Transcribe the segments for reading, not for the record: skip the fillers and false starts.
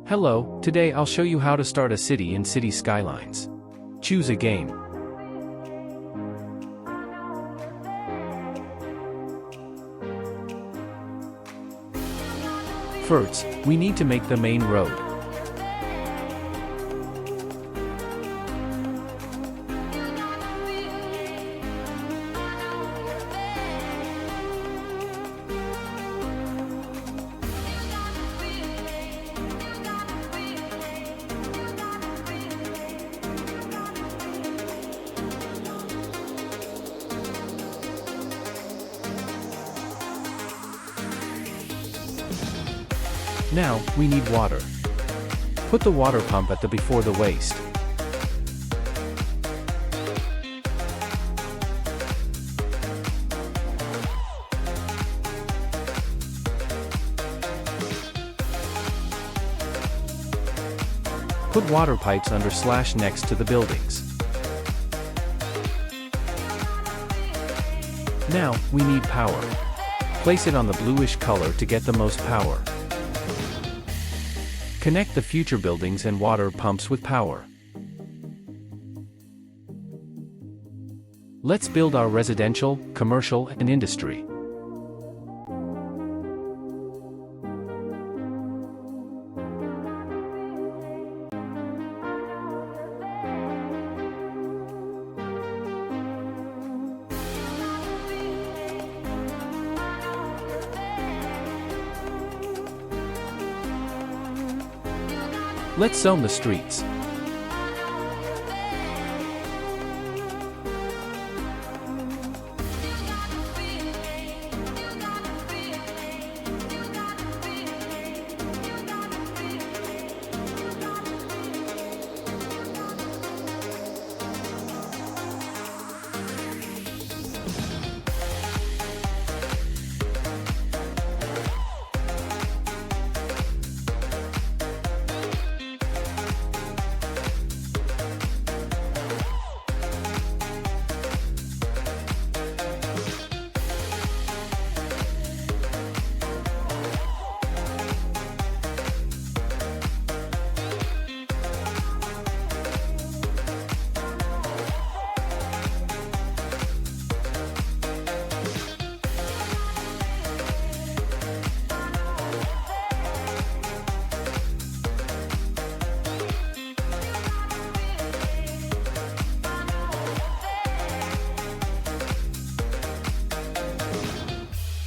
Hello, today I'll show you how to start a city in Cities Skylines. Choose a game. First, we need to make the main road. Now, we need water. Put the water pump at the before the waste. Put water pipes under / next to the buildings. Now, we need power. Place it on the bluish color to get the most power. Connect the future buildings and water pumps with power. Let's build our residential, commercial, and industry. Let's zone the streets.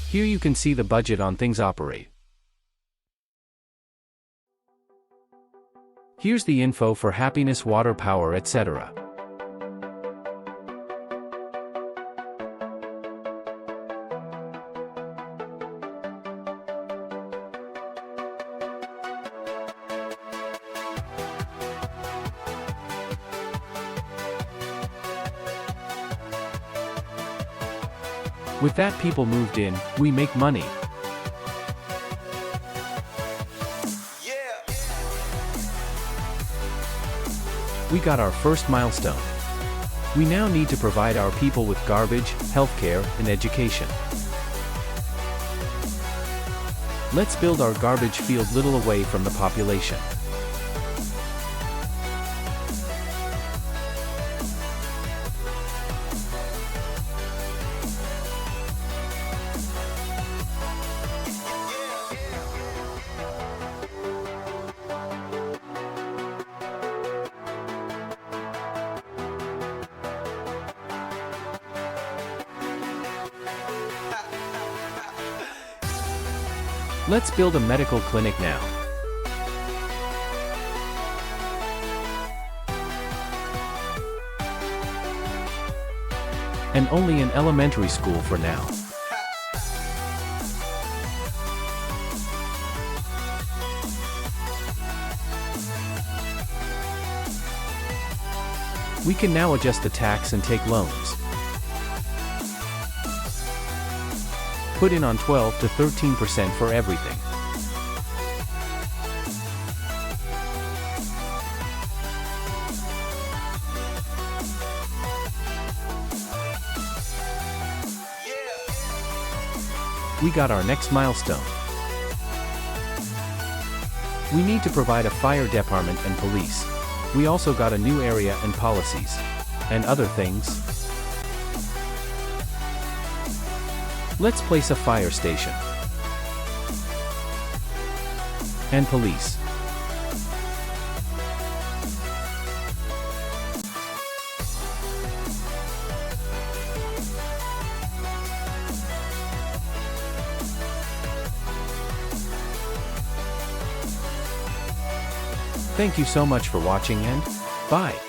Here you can see the budget on things operate. Here's the info for happiness, water, power, etc. With that, people moved in, we make money. We got our first milestone. We now need to provide our people with garbage, healthcare, and education. Let's build our garbage field little away from the population. Let's build a medical clinic now. And only an elementary school for now. We can now adjust the tax and take loans. Put in on 12 to 13% for everything. We got our next milestone. We need to provide a fire department and police. We also got a new area and policies. And other things. Let's place a fire station. And police. Thank you so much for watching and bye.